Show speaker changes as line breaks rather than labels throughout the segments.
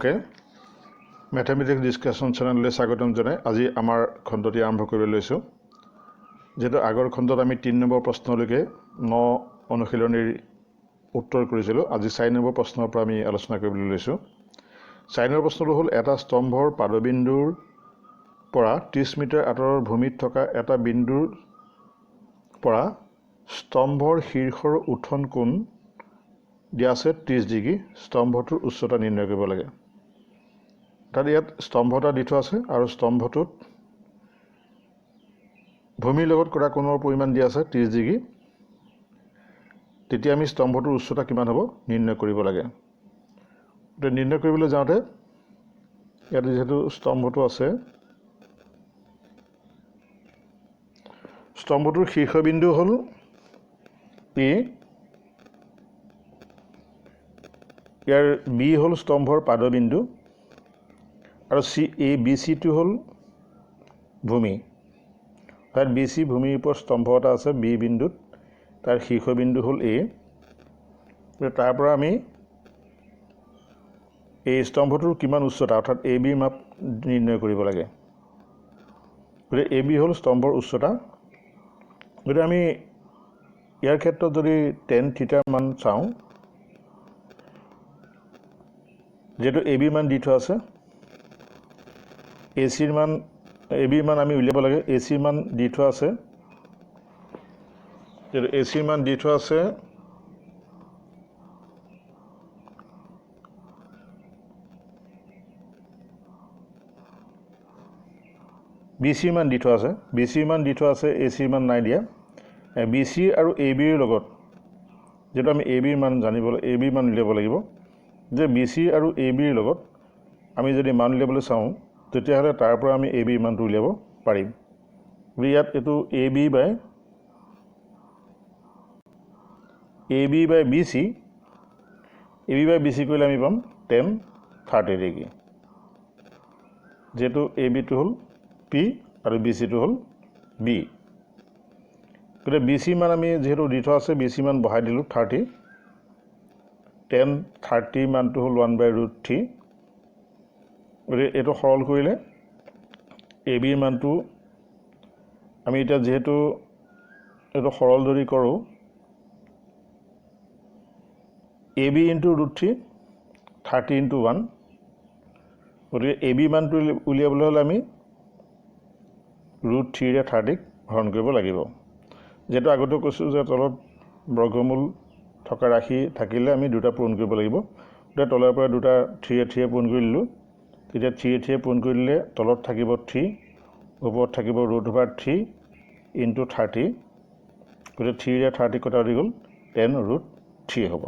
সকলোকে mathematics discussion চ্যানেললৈ স্বাগতম জনাই আজি আমাৰ খণ্ডটি আৰম্ভ কৰিব লৈছো যেটো আগৰ খণ্ডত আমি 3 নম্বৰ প্ৰশ্নলৈকে 9 অনুশীলনীৰ উত্তৰ কৰিছিলো আজি 4 নম্বৰ প্ৰশ্নৰ পৰা আমি আলোচনা কৰিবলৈ লৈছো 4 নম্বৰ প্ৰশ্নটো হ'ল এটা স্তম্ভৰ পাদবিন্দুৰ পৰা 30 মিটাৰ আঁতৰৰ ভূমিত থকা এটা বিন্দুৰ পৰা স্তম্ভৰ শীৰ্ষৰ উঠন কোণ দিয়া আছে 30 ডিগ্ৰী স্তম্ভটোৰ উচ্চতা নিৰ্ণয় কৰিব লাগে তাত ইয়াত স্তম্ভটা দি থোৱা আছে আৰু স্তম্ভটোত ভূমিৰ লগত কৰা কোণৰ পৰিমাণ দিয়া আছে 30 ডিগ্ৰী তেতিয়া আমি স্তম্ভটোৰ উচ্চতা কিমান হ'ব নিৰ্ণয় কৰিব লাগে তো নিৰ্ণয় কৰিবলৈ যাওঁতে ইয়াত যেহেতু স্তম্ভটো আছে স্তম্ভটোৰ শীৰ্ষবিন্দু হ'ল P ইয়াৰ B হ'ল স্তম্ভৰ পাদবিন্দু আৰু BC টো হ'ল ভূমি তাত BC ভূমিৰ ওপৰত স্তম্ভ এটা আছে B বিন্দুত তাৰ শীৰ্ষবিন্দু হ'ল A তাৰ পৰা আমি এই স্তম্ভটোৰ কিমান উচ্চতা অৰ্থাৎ AB মাপ নিৰ্ণয় কৰিব লাগে গতিকে AB হ'ল স্তম্ভৰ উচ্চতা গতিকে আমি ইয়াৰ ক্ষেত্ৰত যদি tan থিটা মান চাওঁ যেটো AB মান দি থোৱা আছে AC ৰ মান AB মান আমি উলিয়াব লাগে AC মান দি থোৱা আছে যেটো AC মান দি থোৱা আছে BC মান দি থোৱা আছে BC মান দি থোৱা আছে AC মান নাই দিয়া BC আৰু AB ৰ লগত যেটো আমি AB ৰ মান জানিব AB মান উলিয়াব লাগিব যে BC আৰু AB ৰ লগত আমি যদি মান উলিয়াবলৈ চাওঁ তেতিয়াহ'লে তাৰ পৰা আমি AB মানটো উলিয়াব পাৰিম ইয়াত এটো AB by BC কৰিলে আমি পাম tan 30 ডিগ্ৰী যেটো AB টো হ'ল P আৰু BC টো হ'ল B গতিকে BC মান আমি যেহেতু দি থোৱা আছে BC মান বহাই দিলো 30 tan 30 মানটো হ'ল 1/√3 গতিকে এটো সৰল কৰিলে AB ৰ মানটো আমি এটা যেহেতু এটো সৰল ধৰি কৰো AB * √3 30 * 1 গতিকে AB মানটো উলিয়াবলৈ হলে আমি √3 ৰে 30 হৰণ কৰিব লাগিব যেটো আগতে কৈছো যে তলত বৰ্গমূল থকা ৰাশি থাকিলে আমি দুটা পূৰণ কৰিব লাগিব এটা তলৰ পৰা দুটা 3 ৰে পূৰণ কৰিলো তেতিয়া 3 ৰে পূৰণ কৰিলে তলত থাকিব 3 ওপৰত থাকিব √3 * 30 গতিকে 3 ৰে 30 কটা হৈ গ'ল tan √3 হ'ব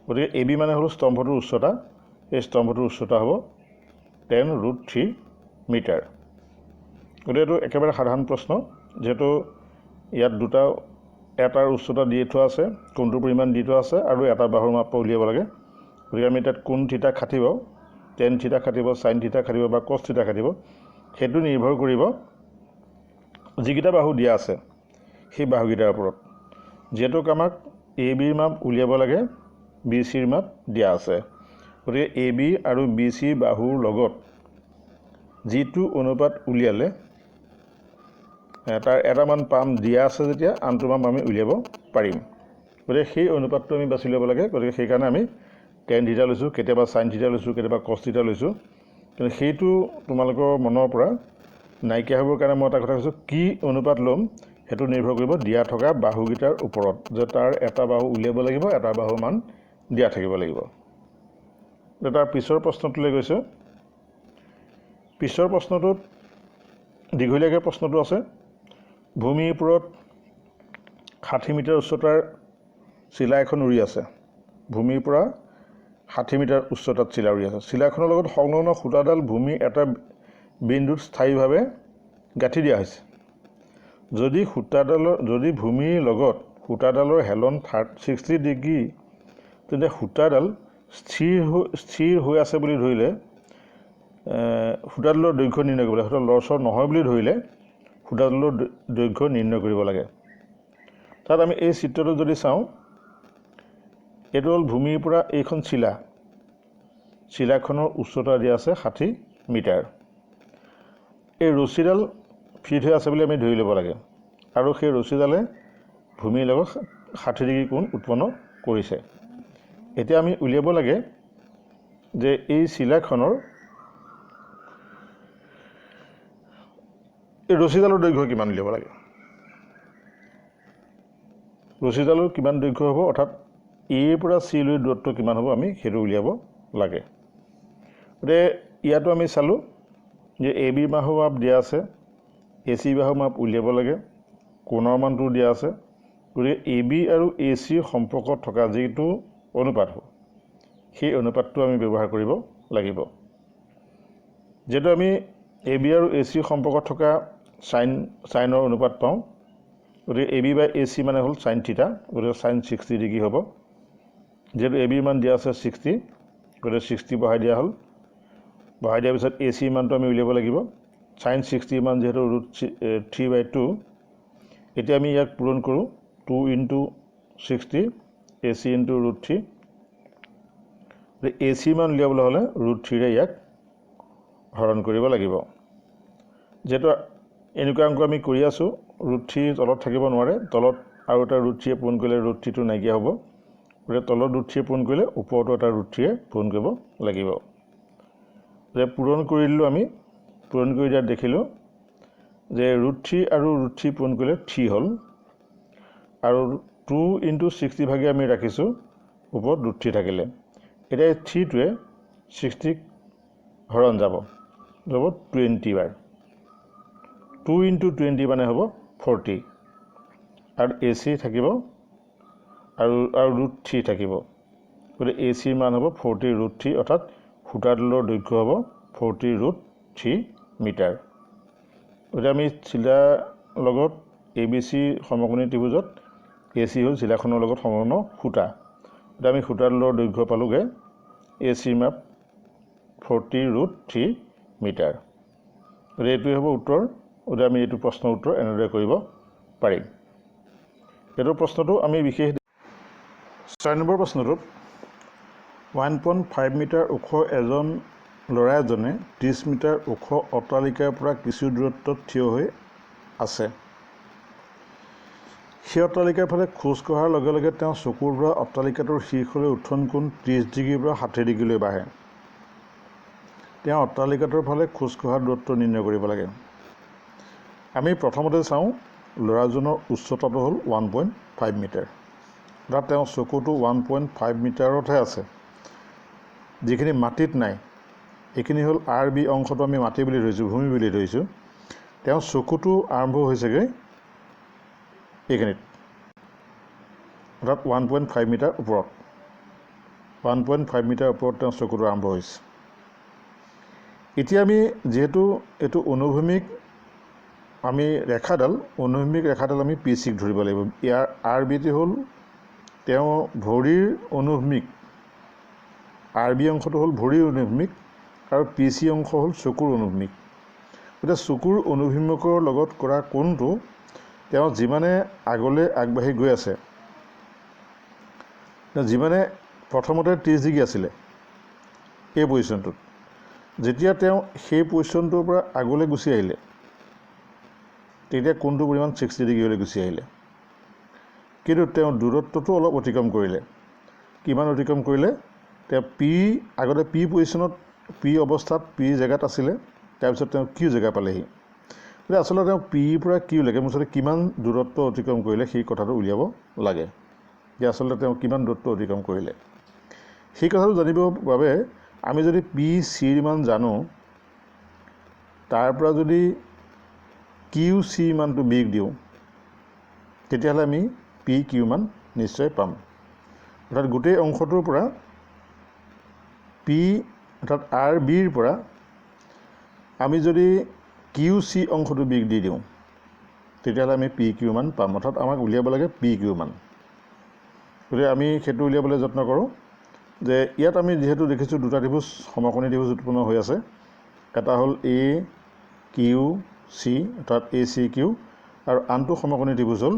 গতিকে AB মানে হল স্তম্ভটোৰ উচ্চতা এই স্তম্ভটোৰ উচ্চতা হ'ব tan √3 মিটাৰ গতিকে এটো একেবাৰে সাধাৰণ প্ৰশ্ন যেটো ইয়াত দুটা এটাৰ উচ্চতা দি থোৱা আছে কোণটোৰ পৰিমাণ দি থোৱা আছে আৰু এটা বাহুৰ মাপ উলিয়াব লাগে গতিকে আমি তাত কোণ থিটা খাটিব tan থিটা খাটিব sin থিটা খাটিব বা cos থিটা খাটিব হেতু নিৰ্ভৰ কৰিব যিকিটা বাহু দিয়া আছে সেই বাহুগিটাৰ ওপৰত যেটো আমাক AB ৰ মাপ উলিয়াব লাগে BC ৰ মাপ দিয়া আছে গতিকে AB আৰু BC বাহুৰ লগত যিটো অনুপাত উলিয়ালে তাৰ এটা মান পাম দিয়া আছে যেতিয়া আনটো মান আমি উলিয়াব পাৰিম গতিকে সেই অনুপাতটো আমি বাছি ল'ব লাগে গতিকে সেই কাৰণে আমি tan থিটা লৈছো কেতিয়াবা sin থিটা লৈছো কেতিয়াবা cos থিটা লৈছো কিন্তু সেইটো তোমালোকৰ মনৰ পৰা নাইকিয়া হ'বৰ কাৰণে মই এটা কথা কৈছো কি অনুপাত ল'ম হেতু নিৰ্ভৰ কৰিব দিয়া থকা বাহুগিটাৰ ওপৰত যে তাৰ এটা বাহু উলিয়াব লাগিব এটা বাহুৰ মান দিয়া থাকিব লাগিব তাৰ পিছৰ প্ৰশ্নটোলৈ গৈছে পিছৰ প্ৰশ্নটোত দীঘলীয়াকৈ প্ৰশ্নটো আছে ভূমিৰ ওপৰত 60 মিটাৰ উচ্চতাৰ চিলা এখন উৰি আছে ভূমিৰ পৰা 60 মিটাৰ উচ্চতাত চিলা উৰি আছে চিলাখনৰ লগত সংলগ্ন খুঁটাডাল ভূমিৰ এটা বিন্দুত স্থায়ীভাৱে গাঁঠি দিয়া হৈছে যদি ভূমিৰ লগত খুঁটাডালৰ হেলন 60 ডিগ্ৰী তেন্তে খুঁটাডাল স্থিৰ হৈ আছে বুলি ধৰিলে খুঁটাডালৰ দৈৰ্ঘ্য নিৰ্ণয় কৰিব লাগে হয়তো লৰচৰ নহয় বুলি ধৰিলে খুঁটাডালৰ দৈৰ্ঘ্য নিৰ্ণয় কৰিব লাগে তাত আমি এই চিত্ৰটো যদি চাওঁ এটো হ'ল ভূমিৰ পৰা এইখন চিলা চিলাখনৰ উচ্চতা দিয়া আছে 60 মিটাৰ। এই ৰছীডাল ফিট হৈ আছে বুলি আমি ধৰি ল'ব লাগে আৰু সেই ৰছীডালে ভূমিৰ লগত 60 ডিগ্ৰী কোণ উৎপন্ন কৰিছে। এতিয়া আমি উলিয়াব লাগে যে এই চিলাখনৰ এই ৰছীডালৰ দৈৰ্ঘ্য কিমান উলিয়াব লাগে। ৰছীডালৰ কিমান দৈৰ্ঘ্য হ'ব অৰ্থাৎ এৰ পৰা চি লৈ দূৰত্ব কিমান হ'ব আমি সেইটো উলিয়াব লাগে। গতিকে ইয়াতো আমি চালোঁ যে এ বিৰ বাহুৰ মাপ দিয়া আছে, এ চি বাহুৰ মাপ উলিয়াব লাগে, কোণৰ মানটো দিয়া আছে। গতিকে এ বি আৰু এ চিৰ সম্পৰ্কত থকা যিটো অনুপাত হ'ব সেই অনুপাতটো আমি ব্যৱহাৰ কৰিব লাগিব। যিহেতু আমি এ বি আৰু এ চিৰ সম্পৰ্কত থকা চাইনৰ অনুপাত পাওঁ, গতিকে A B by A C মানে হ'ল চাইন থিটা, গতিকে চাইন 60 ডিগ্ৰী হ'ব। যিহেতু এ বিৰ মান দিয়া আছে 60, গতিকে 60 বহাই দিয়া হ'ল। বহাই দিয়াৰ পিছত এ চিৰ মানটো আমি উলিয়াব লাগিব। চাইন 60 মান যিহেতু √3/2, এতিয়া আমি ইয়াক পূৰণ কৰোঁ 2 × 60 এ চি × √3। এ চিৰ মান উলিয়াবলৈ হ'লে √3ৰে ইয়াক হৰণ কৰিব লাগিব। যিহেতু এনেকুৱা অংক আমি কৰি আছোঁ, √3 তলত থাকিব নোৱাৰে, তলত আৰু এটা √3ৰে পূৰণ কৰিলে √3টো নাইকিয়া হ'ব। গতিকে তলত √3ৰে পূৰণ কৰিলে ওপৰতো এটা √3ৰে পূৰণ কৰিব লাগিব। যে পূৰণ কৰি দিলোঁ আমি, পূৰণ কৰি দিয়াত দেখিলোঁ যে √3 আৰু √3 পূৰণ কৰিলে 3 হ'ল আৰু 2 × 60 ভাগে আমি ৰাখিছোঁ, ওপৰত √3 থাকিলে। এতিয়া এই 3টোৱে 60ক হৰণ যাব 20 বাৰ। 2 × 20 মানে হ'ব 40 আৰু এ চি থাকিব আৰু √3 থাকিব। গতিকে এ চিৰ মান হ'ব 40 √3, অৰ্থাৎ সূতাডালৰ দৈৰ্ঘ্য হ'ব 40 √3 মিটাৰ। গতিকে আমি চিলাৰ লগত এ বি চি সমকোণী ত্ৰিভুজত এ চি হ'ল চিলাখনৰ লগত সমপূৰ্ণ সূতা। এতিয়া আমি সূতাডালৰ দৈৰ্ঘ্য পালোঁগৈ, এ চিৰ মাপ 40 √3 মিটাৰ। গতিকে এইটোৱে হ'ব উত্তৰ। গতিকে আমি এইটো প্ৰশ্নৰ উত্তৰ এনেদৰে কৰিব পাৰিম। এইটো প্ৰশ্নটো আমি বিশেষ 6 নম্বৰ প্ৰশ্নটোত 1.5 মিটাৰ ওখ এজন ল'ৰা এজনে 30 মিটাৰ ওখ অট্টালিকাৰ পৰা কিছু দূৰত্বত থিয় হৈ আছে। সেই অট্টালিকাৰ ফালে খোজ কঢ়াৰ লগে লগে তেওঁ চকুৰ পৰা অট্টালিকাটোৰ শীৰ্ষলৈ উত্থন কোণ 30 ডিগ্ৰীৰ পৰা 60 ডিগ্ৰীলৈ বাঢ়ে। তেওঁ অট্টালিকাটোৰ ফালে খোজ কঢ়াৰ দূৰত্ব নিৰ্ণয় কৰিব লাগে। আমি প্ৰথমতে চাওঁ ল'ৰাজনৰ উচ্চতাটো হ'ল 1.5 মিটাৰ। অৰ্থাৎ তেওঁ চকুটো 1.5 মিটাৰতহে আছে, যিখিনি মাটিত নাই। এইখিনি হ'ল আৰ বি অংশটো আমি মাটি বুলি ধৰিছোঁ, ভূমি বুলি ধৰিছোঁ। তেওঁ চকুটো আৰম্ভ হৈছেগৈ এইখিনিত, অৰ্থাৎ 1.5 মিটাৰ ওপৰত। 1.5 মিটাৰ ওপৰত তেওঁ চকুটো আৰম্ভ হৈছে। এতিয়া আমি যিহেতু এইটো অনুভূমিক আমি অনুভূমিক ৰেখাডাল আমি পি চিক ধৰিব লাগিব। ইয়াৰ আৰ বিটি হ'ল তেওঁ ভৰিৰ অনুভূমিক, আৰ বি অংশটো হ'ল ভৰিৰ অনুভূমিক আৰু পি চি অংশ হ'ল চকুৰ অনুভূমিক। গতিকে চকুৰ অনুভূমিকৰ লগত কৰা কোণটো তেওঁ যিমানে আগলৈ আগবাঢ়ি গৈ আছে, যিমানে প্ৰথমতে 30 ডিগ্ৰী আছিলে এই পজিশ্যনটোত, যেতিয়া তেওঁ সেই পজিশ্যনটোৰ পৰা আগলৈ গুচি আহিলে তেতিয়া কোণটোৰ পৰিমাণ 60 ডিগ্ৰীলৈ গুচি আহিলে। কিন্তু তেওঁ দূৰত্বটো অলপ অতিক্ৰম কৰিলে। কিমান অতিক্ৰম কৰিলে? তেওঁ আগতে পি পজিশ্যনত, পি অৱস্থাত পি জেগাত আছিলে, তাৰপিছত তেওঁ কিউ জেগা পালেহি। গতিকে আচলতে তেওঁ পিৰ পৰা কিউলৈকে মুঠতে কিমান দূৰত্ব অতিক্ৰম কৰিলে সেই কথাটো উলিয়াব লাগে, যে আচলতে তেওঁ কিমান দূৰত্ব অতিক্ৰম কৰিলে। সেই কথাটো জানিবৰ বাবে আমি যদি পি চিৰ মান জানো, তাৰ পৰা যদি কিউ চি মানটো বিক দিওঁ, তেতিয়াহ'লে আমি পি কিউ মান নিশ্চয় পাম। অৰ্থাৎ গোটেই অংশটোৰ পৰা পি অৰ্থাৎ আৰ বিৰ পৰা আমি যদি কিউ চি অংশটো বিক দি দিওঁ, তেতিয়াহ'লে আমি পি কিউ মান পাম। অৰ্থাৎ আমাক উলিয়াব লাগে পি কিউ মান। গতিকে আমি সেইটো উলিয়াবলৈ যত্ন কৰোঁ। যে ইয়াত আমি যিহেতু দেখিছোঁ দুটা ত্ৰিভুজ, সমকোণী ত্ৰিভুজ উৎপন্ন হৈ আছে। এটা হ'ল এ কিউ চি, অৰ্থাৎ এ চি কিউ, আৰু আনটো সমকোণী ত্ৰিভুজ হ'ল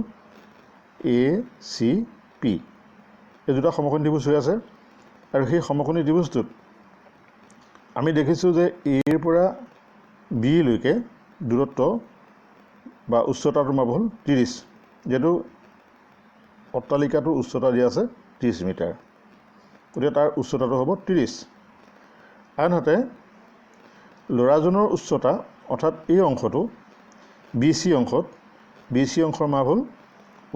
এ চি পি। এই দুটা সমকোণী ত্ৰিভুজ হৈ আছে আৰু সেই সমকোণী ত্ৰিভুজটোত আমি দেখিছোঁ যে এৰ পৰা বিলৈকে দূৰত্ব বা উচ্চতাটো মাপ হ'ল 30, যিহেতু অট্টালিকাটোৰ উচ্চতা দিয়া আছে 30 মিটাৰ, গতিকে তাৰ উচ্চতাটো হ'ব 30। আনহাতে ল'ৰাজনৰ উচ্চতা অৰ্থাৎ এই অংশটো BC অংশৰ মাপ হ'ল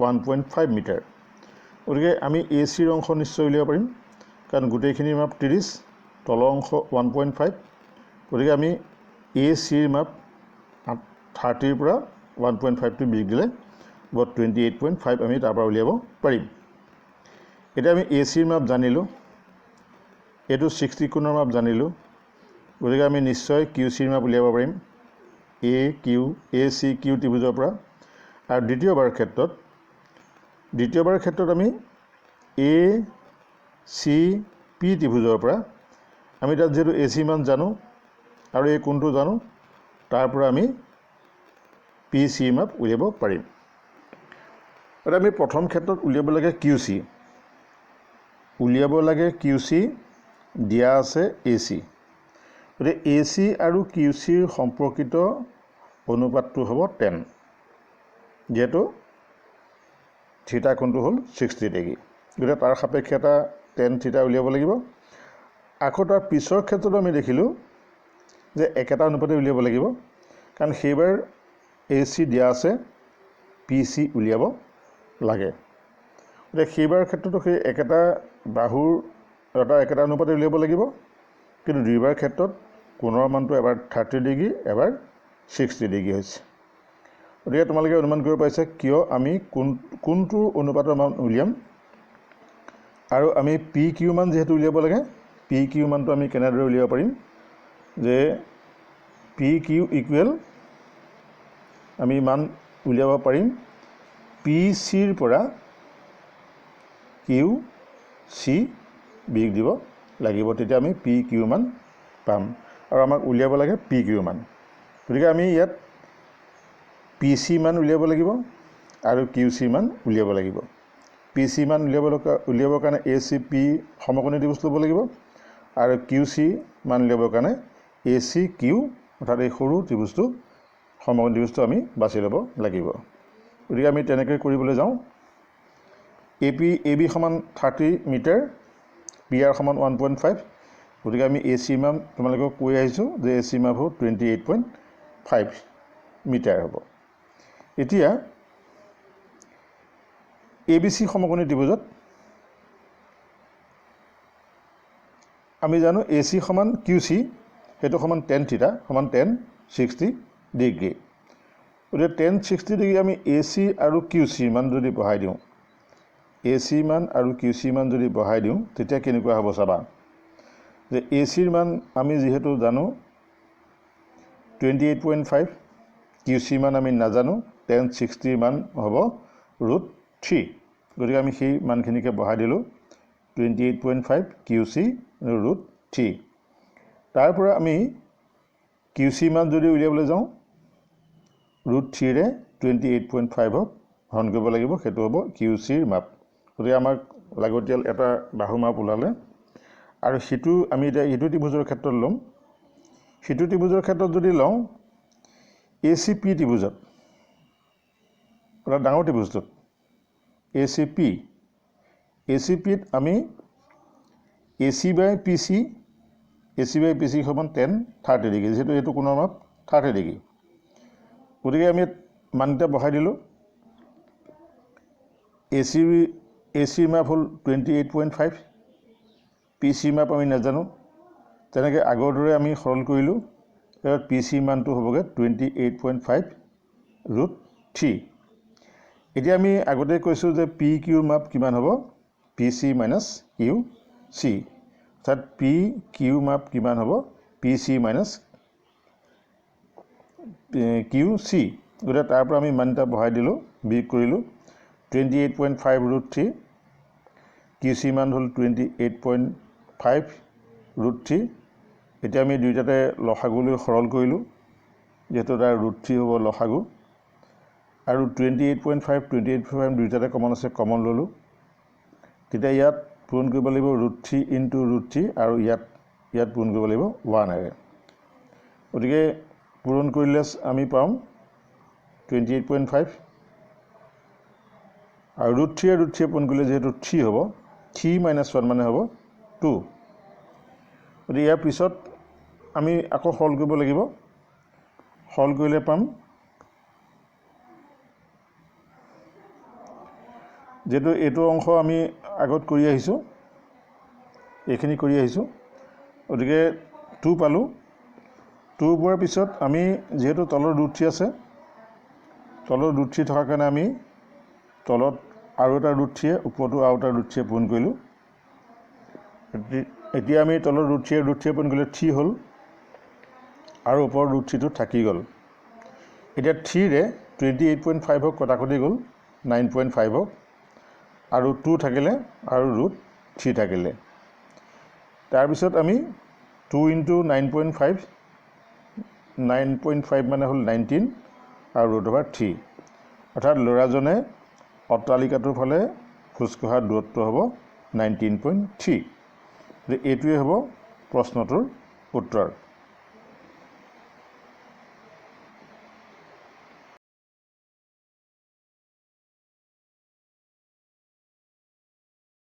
1.5 মিটাৰ। গতিকে আমি ACৰ অংশ নিশ্চয় উলিয়াব পাৰিম, কাৰণ গোটেইখিনিৰ মাপ 30, তলৰ অংশ 1.5, গতিকে আমি ACৰ মাপ 30ৰ পৰা 1.5টো বিয়োগ দিলে 28.5 আমি তাৰ পৰা উলিয়াব পাৰিম। এতিয়া আমি ACৰ মাপ জানিলোঁ, এইটো 60 কোণৰ মাপ জানিলোঁ, গতিকে আমি নিশ্চয় QCৰ মাপ উলিয়াব পাৰিম ACQ ত্ৰিভুজৰ পৰা। আৰু দ্বিতীয়বাৰৰ ক্ষেত্ৰত আমি ACP ত্ৰিভুজৰ পৰা আমি তাত যিহেতু AC মান জানো আৰু এই কোণটো জানো, তাৰ পৰা আমি PC মাপ উলিয়াব পাৰিম। এতিয়া আমি প্ৰথম ক্ষেত্ৰত উলিয়াব লাগে QC, দিয়া আছে AC। গতিকে AC আৰু QCৰ সম্পৰ্কিত অনুপাতটো হ'ব 10, যিহেতু থিটা কোণটো হ'ল 60 ডিগ্ৰী, গতিকে তাৰ সাপেক্ষে এটা tan থিটা উলিয়াব লাগিব। আকৌ তাৰ পিছৰ ক্ষেত্ৰত আমি দেখিলোঁ যে একেটা অনুপাতে উলিয়াব লাগিব, কাৰণ সেইবাৰ AC দিয়া আছে, PC উলিয়াব লাগে। গতিকে সেইবাৰৰ ক্ষেত্ৰতো সেই একেটা বাহুৰ একেটা অনুপাতে উলিয়াব লাগিব, কিন্তু দুইবাৰ ক্ষেত্ৰত কোণৰ মানটো এবাৰ 30 ডিগ্ৰী, এবাৰ 60 ডিগ্ৰী হৈছে। গতিকে তোমালোকে অনুমান কৰিব পাৰিছা কিয় আমি কোনটো অনুপাতৰ মান উলিয়াম। আৰু আমি PQ মান যিহেতু উলিয়াব লাগে, PQ মানটো আমি কেনেদৰে উলিয়াব পাৰিম, যে PQ ইকুৱেল আমি মান উলিয়াব পাৰিম PCৰ পৰা QC বিয়োগ দিব লাগিব, তেতিয়া আমি PQ মান পাম। আৰু আমাক উলিয়াব লাগে PQ মান, গতিকে আমি ইয়াত PC মান উলিয়াব লাগিব আৰু QC মান উলিয়াব লাগিব। PC মান উলিয়াবৰ কাৰণে ACP সমকোণী ত্ৰিভুজ ল'ব লাগিব, আৰু QC মান উলিয়াবৰ কাৰণে ACQ অৰ্থাৎ এই সৰু ত্ৰিভুজটো সমকোণী ত্ৰিভুজটো আমি বাছি ল'ব লাগিব। গতিকে আমি তেনেকৈ কৰিবলৈ যাওঁ। AB সমান 30 মিটাৰ, PR সমান 1.5, গতিকে আমি AC মান তোমালোকক কৈ আহিছোঁ যে AC মাপ হ'ব 28.5 মিটাৰ হ'ব। এতিয়া ABC সমকোণী ত্ৰিভুজত আমি জানো AC সমান QC, সেইটো সমান tan থিটা সমান tan 60 ডিগ্ৰী। গতিকে tan 60 ডিগ্ৰী আমি AC আৰু QC মান যদি বহাই দিওঁ, AC মান আৰু QC মান যদি বহাই দিওঁ, তেতিয়া কেনেকুৱা হ'ব চাবা, যে ACৰ মান আমি যিহেতু জানো 28.5, QC মান আমি নাজানো, tan 60 মান হ'ব √3, গতিকে আমি সেই মানখিনিকে বহাই দিলোঁ 28.5 QC √3। তাৰ পৰা আমি QC মান যদি উলিয়াবলৈ যাওঁ, √3ৰে 28.5ক হৰণ কৰিব লাগিব, সেইটো হ'ব QCৰ মাপ। গতিকে আমাক লাগতিয়াল এটা বাহু মাপ ওলালে। আৰু সিটো আমি এতিয়া ইটো ত্ৰিভুজৰ ক্ষেত্ৰত ল'ম। সিটো ত্ৰিভুজৰ ক্ষেত্ৰত যদি লওঁ, ACP ত্ৰিভুজত অৰ্থাৎ ডাঙৰ ত্ৰিভুজটোত ACPত আমি AC/PC সমান tan 30 ডিগ্ৰী, যিহেতু এইটো কোণৰ মাপ 30 ডিগ্ৰী, গতিকে আমি মানকেইটা বহাই দিলোঁ। ACৰ মাপ হ'ল 28.5, PC মাপ আমি নাজানো, তেনেকৈ আগৰ দৰে আমি সৰল কৰিলোঁ, PC মানটো হ'বগৈ 28.5 √3। এতিয়া আমি আগতে কৈছোঁ যে PQৰ মাপ কিমান হ'ব, PC - QC, অৰ্থাৎ PQ মাপ কিমান হ'ব, PC - QC। গতিকে তাৰ পৰা আমি মানটা বহাই দিলোঁ, বিয়োগ কৰিলোঁ 28.5 √3, QC মান হ'ল 28.5 √3। এতিয়া আমি দুইটাতে লসাগুলৈ সৰল কৰিলোঁ, যিহেতু তাৰ √3 হ'ব লসাগু, আৰু 28.5 দুইটাতে কমন আছে, কমন ল'লোঁ। তেতিয়া ইয়াত পূৰণ কৰিব লাগিব √3 × √3, আৰু ইয়াত ইয়াত পূৰণ কৰিব লাগিব 1 গতিকে পূৰণ কৰিলে আমি পাম 28.5 আৰু √3 আৰু √3 পূৰণ কৰিলে যেহেতু 3 হ'ব 3 - 1 মানে হ'ব 2 গতিকে ইয়াৰ পিছত আমি আকৌ সল কৰিব লাগিব সল কৰিলে পাম যেহেতু এইটো অংশ আমি আগত কৰি আহিছোঁ এইখিনি কৰি আহিছোঁ গতিকে 2 পালোঁ 2 পোৱাৰ পিছত আমি যেহেতু তলৰ √3 আছে তলৰ √3 থকাৰ কাৰণে আমি তলত আৰু এটা √3 ওপৰতো আৰু এটা √3 পূৰণ কৰিলোঁ এতিয়া আমি তলৰ √3 পূৰণ কৰিলে 3 হ'ল আৰু ওপৰৰ √3টো থাকি গ'ল এতিয়া 3ৰে 28.5 কটাকটি গ'ল 9.5 আৰু 2 থাকিলে আৰু √3 থাকিলে তাৰপিছত আমি 2 × 9.5 9.5 মানে হ'ল 19 আৰু √3 অৰ্থাৎ ল'ৰাজনে অট্টালিকাটোৰ ফালে খোজকঢ়া দূৰত্ব হ'ব 19.3 এইটোৱে হ'ব প্ৰশ্নটোৰ উত্তৰ